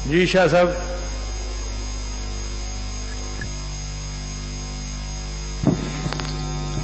جی شاہ صاحب.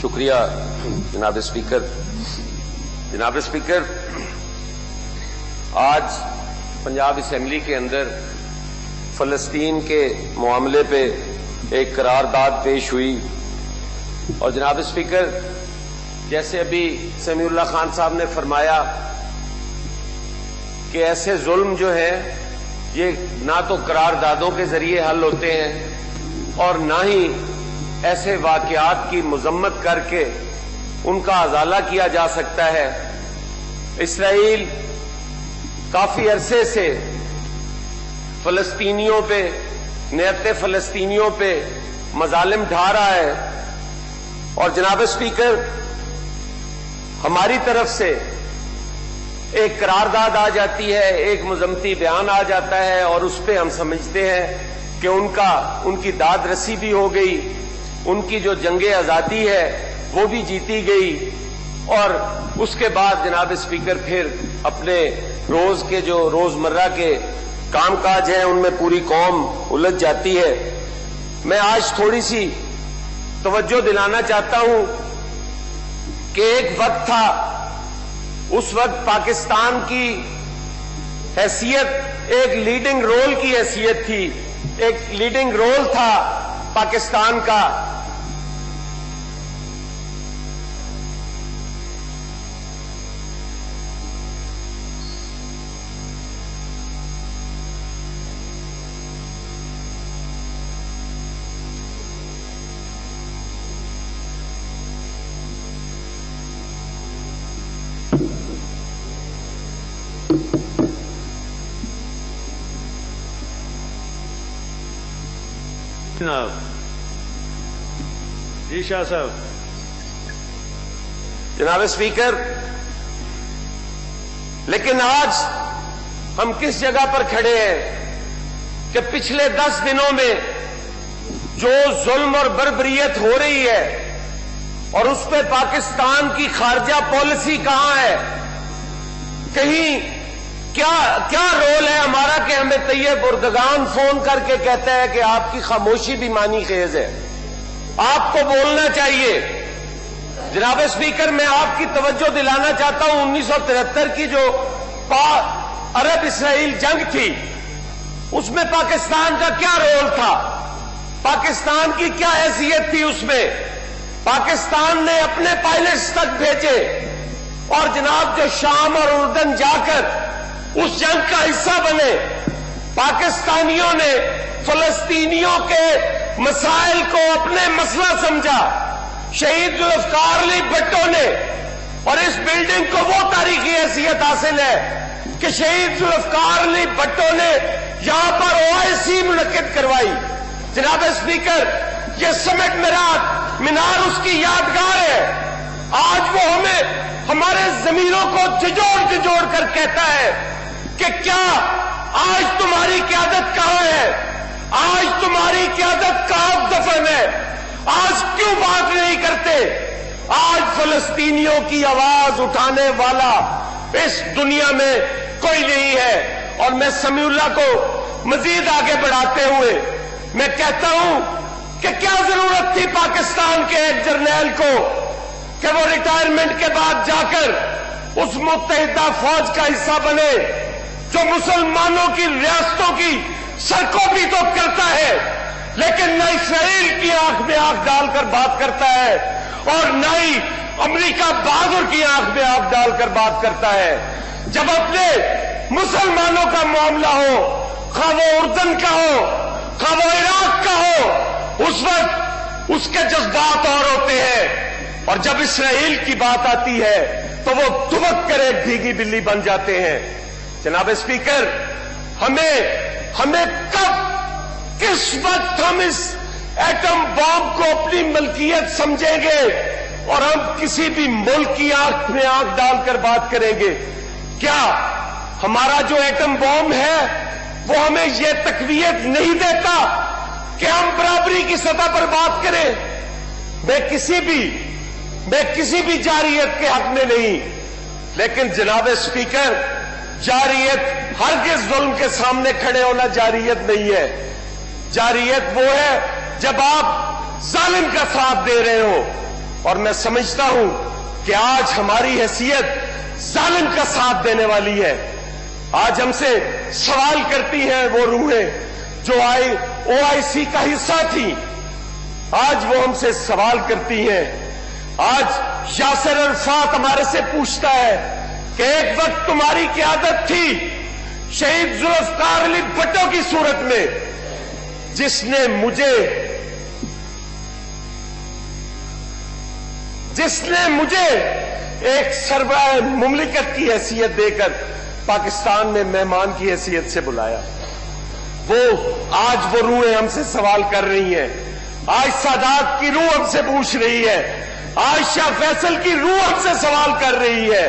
شکریہ جناب اسپیکر. جناب اسپیکر، آج پنجاب اسمبلی کے اندر فلسطین کے معاملے پہ ایک قرارداد پیش ہوئی، اور جناب اسپیکر جیسے ابھی سمیع اللہ خان صاحب نے فرمایا کہ ایسے ظلم جو ہے یہ نہ تو قراردادوں کے ذریعے حل ہوتے ہیں اور نہ ہی ایسے واقعات کی مذمت کر کے ان کا ازالہ کیا جا سکتا ہے. اسرائیل کافی عرصے سے فلسطینیوں پہ، نیت فلسطینیوں پہ مظالم ڈھا رہا ہے، اور جناب اسپیکر ہماری طرف سے ایک قرارداد آ جاتی ہے، ایک مذمتی بیان آ جاتا ہے، اور اس پہ ہم سمجھتے ہیں کہ ان کی داد رسی بھی ہو گئی، ان کی جو جنگ آزادی ہے وہ بھی جیتی گئی، اور اس کے بعد جناب اسپیکر پھر اپنے روزمرہ کے کام کاج ہیں ان میں پوری قوم الجھ جاتی ہے. میں آج تھوڑی سی توجہ دلانا چاہتا ہوں کہ ایک وقت تھا، اس وقت پاکستان کی حیثیت ایک لیڈنگ رول کی حیثیت تھی، ایک لیڈنگ رول تھا پاکستان کا. جناب. جی شاہ صاحب. جناب اسپیکر، لیکن آج ہم کس جگہ پر کھڑے ہیں کہ پچھلے 10 دنوں میں جو ظلم اور بربریت ہو رہی ہے اور اس پہ پاکستان کی خارجہ پالیسی کہاں ہے؟ کہیں کیا رول ہے ہمارا کہ ہمیں طیب اردگان فون کر کے کہتا ہے کہ آپ کی خاموشی بھی معنی خیز ہے، آپ کو بولنا چاہیے. جناب اسپیکر، میں آپ کی توجہ دلانا چاہتا ہوں 1973 کی جو عرب اسرائیل جنگ تھی اس میں پاکستان کا کیا رول تھا، پاکستان کی کیا حیثیت تھی. اس میں پاکستان نے اپنے پائلٹس تک بھیجے، اور جناب جو شام اور اردن جا کر اس جنگ کا حصہ بنے. پاکستانیوں نے فلسطینیوں کے مسائل کو اپنے مسئلہ سمجھا. شہید ذوالفقار علی بھٹو نے، اور اس بلڈنگ کو وہ تاریخی حیثیت حاصل ہے کہ شہید ذوالفقار علی بھٹو نے یہاں پر OIC منعقد کروائی. جناب اسپیکر، یہ سمٹ مینار اس کی یادگار ہے. آج وہ ہمارے ضمیروں کو جھجوڑ کر کہتا ہے کہ کیا آج تمہاری قیادت کہاں ہے؟ آج تمہاری قیادت کہاں دفن ہے؟ آج کیوں بات نہیں کرتے؟ آج فلسطینیوں کی آواز اٹھانے والا اس دنیا میں کوئی نہیں ہے. اور میں سمیع اللہ کو مزید آگے بڑھاتے ہوئے میں کہتا ہوں کہ کیا ضرورت تھی پاکستان کے ایک جرنیل کو کہ وہ ریٹائرمنٹ کے بعد جا کر اس متحدہ فوج کا حصہ بنے جو مسلمانوں کی ریاستوں کی سرکوبی تو کرتا ہے لیکن نہ اسرائیل کی آنکھ میں آنکھ ڈال کر بات کرتا ہے اور نہ ہی امریکہ بہادر کی آنکھ میں آنکھ ڈال کر بات کرتا ہے. جب اپنے مسلمانوں کا معاملہ ہو، خواہ وہ اردن کا ہو، خواہ وہ عراق کا ہو، اس وقت اس کے جذبات اور ہوتے ہیں، اور جب اسرائیل کی بات آتی ہے تو وہ دبک کر ایک بھیگی بلی بن جاتے ہیں. جناب اسپیکر، ہمیں کب کس وقت ہم اس ایٹم بم کو اپنی ملکیت سمجھیں گے اور ہم کسی بھی ملک کی آنکھ میں آنکھ ڈال کر بات کریں گے؟ کیا ہمارا جو ایٹم بم ہے وہ ہمیں یہ تقویت نہیں دیتا کہ ہم برابری کی سطح پر بات کریں؟ میں کسی بھی جارحیت کے حق میں نہیں، لیکن جناب اسپیکر، جاریت ہرگز ظلم کے سامنے کھڑے ہونا جاریت نہیں ہے. جاریت وہ ہے جب آپ ظالم کا ساتھ دے رہے ہو. اور میں سمجھتا ہوں کہ آج ہماری حیثیت ظالم کا ساتھ دینے والی ہے. آج ہم سے سوال کرتی ہیں وہ روحیں جو OIC کا حصہ تھی. آج وہ ہم سے سوال کرتی ہیں. آج یاسر عرفات ہمارے سے پوچھتا ہے کہ ایک وقت تمہاری قیادت تھی شہید ذوالفقار علی بھٹو کی صورت میں، جس نے مجھے ایک سربراہ مملکت کی حیثیت دے کر پاکستان میں مہمان کی حیثیت سے بلایا. آج وہ روحیں ہم سے سوال کر رہی ہیں. آج سادات کی روح ہم سے پوچھ رہی ہے. آج شاہ فیصل کی روح ہم سے سوال کر رہی ہے.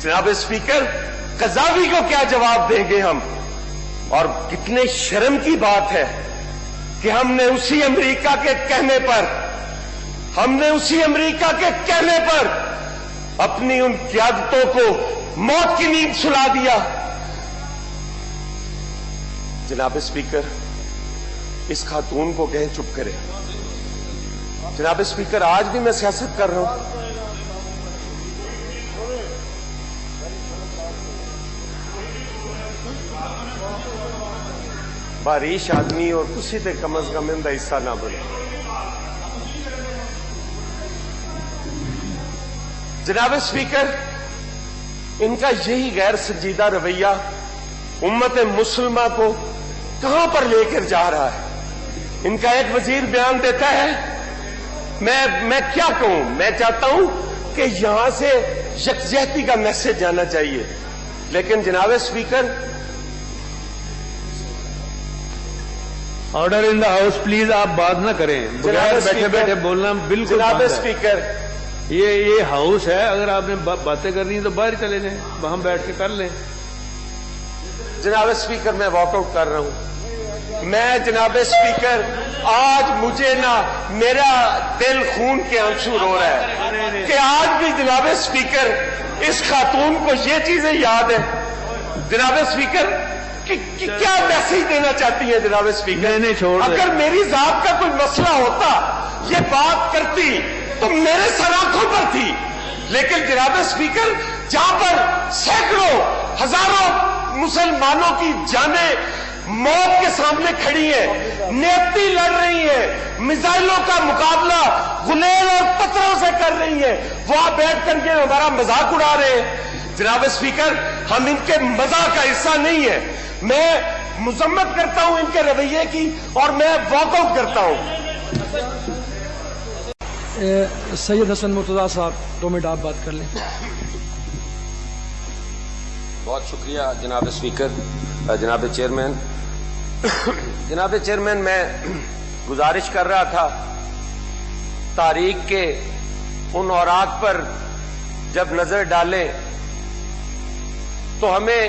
جناب اسپیکر، قذافی کو کیا جواب دیں گے ہم؟ اور کتنے شرم کی بات ہے کہ ہم نے اسی امریکہ کے کہنے پر اپنی ان قیادتوں کو موت کی نیند سلا دیا. جناب اسپیکر، اس خاتون کو کہیں چپ کرے. جناب اسپیکر، آج بھی میں سیاست کر رہا ہوں. بارش آدمی اور کسی تے کم از کم ان کا حصہ نہ بنے. جناب اسپیکر، ان کا یہی غیر سنجیدہ رویہ امت مسلمہ کو کہاں پر لے کر جا رہا ہے. ان کا ایک وزیر بیان دیتا ہے، میں کیا کہوں، میں چاہتا ہوں کہ یہاں سے یکجہتی کا میسج جانا چاہیے. لیکن جناب speaker, order in the house please. آپ بات نہ کریں، بغیر بیٹھے بیٹھے بولنا بالکل. جناب اسپیکر، یہ ہاؤس ہے، اگر آپ نے باتیں کرنی ہیں تو باہر چلے جائیں، وہاں بیٹھ کے کر لیں. جناب اسپیکر، میں واک آؤٹ کر رہا ہوں. میں جناب اسپیکر، آج مجھے میرا دل خون کے آنسو رو رہا ہے کہ آج بھی جناب اسپیکر اس خاتون کو یہ چیزیں یاد ہیں. جناب اسپیکر، کیا میسج دینا چاہتی ہیں جناب اسپیکر؟ اگر میری ذات کا کوئی مسئلہ ہوتا، یہ بات کرتی تو میرے سر آنکھوں پر تھی. لیکن جناب اسپیکر، جہاں پر سینکڑوں ہزاروں مسلمانوں کی جانیں موت کے سامنے کھڑی ہیں، نیتی لڑ رہی ہیں، میزائلوں کا مقابلہ غلیل اور پتھروں سے کر رہی ہیں، وہاں بیٹھ کر کے ہمارا مذاق اڑا رہے ہیں. جناب اسپیکر، ہم ان کے مذاق کا حصہ نہیں ہے. میں مذمت کرتا ہوں ان کے رویے کی اور میں واک آؤٹ کرتا ہوں. سید حسن مرتضیٰ صاحب، 2 منٹ آپ بات کر لیں. بہت شکریہ جناب اسپیکر. جناب چیئرمین، میں گزارش کر رہا تھا، تاریخ کے ان اوراق پر جب نظر ڈالیں تو ہمیں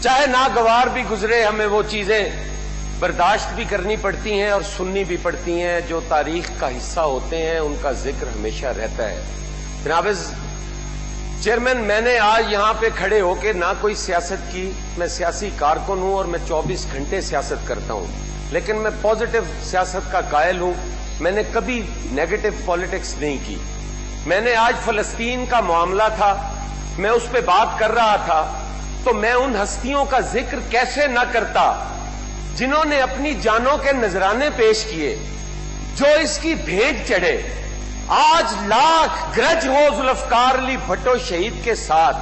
چاہے ناگوار بھی گزرے، ہمیں وہ چیزیں برداشت بھی کرنی پڑتی ہیں اور سننی بھی پڑتی ہیں جو تاریخ کا حصہ ہوتے ہیں. ان کا ذکر ہمیشہ رہتا ہے. جناب چیئرمین، میں نے آج یہاں پہ کھڑے ہو کے نہ کوئی سیاست کی، میں سیاسی کارکن ہوں اور میں 24 گھنٹے سیاست کرتا ہوں، لیکن میں پازیٹو سیاست کا قائل ہوں. میں نے کبھی نیگیٹو پالیٹکس نہیں کی. میں نے آج فلسطین کا معاملہ تھا، میں اس پہ بات کر رہا تھا، تو میں ان ہستیوں کا ذکر کیسے نہ کرتا جنہوں نے اپنی جانوں کے نذرانے پیش کیے، جو اس کی بھیٹ چڑھے. آج لاکھ گرج ہو ذوالفقار علی بھٹو شہید کے ساتھ،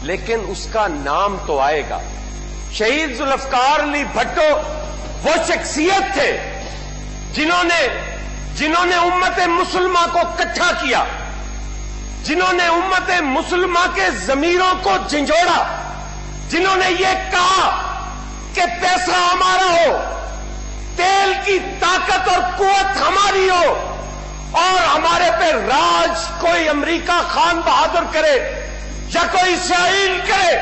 لیکن اس کا نام تو آئے گا. شہید ذوالفقار علی بھٹو وہ شخصیت تھے جنہوں نے امت مسلمہ کو اکٹھا کیا، جنہوں نے امت مسلمہ کے ضمیروں کو جھنجھوڑا، جنہوں نے یہ کہا کہ پیسہ ہمارا ہو، تیل کی طاقت اور قوت ہماری ہو، اور ہمارے پہ راج کوئی امریکہ خان بہادر کرے یا کوئی اسرائیل کرے،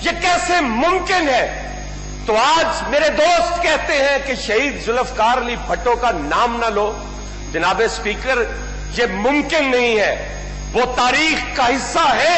یہ کیسے ممکن ہے؟ تو آج میرے دوست کہتے ہیں کہ شہید ذوالفقار علی بھٹو کا نام نہ لو. جناب اسپیکر، یہ ممکن نہیں ہے. وہ تاریخ کا حصہ ہے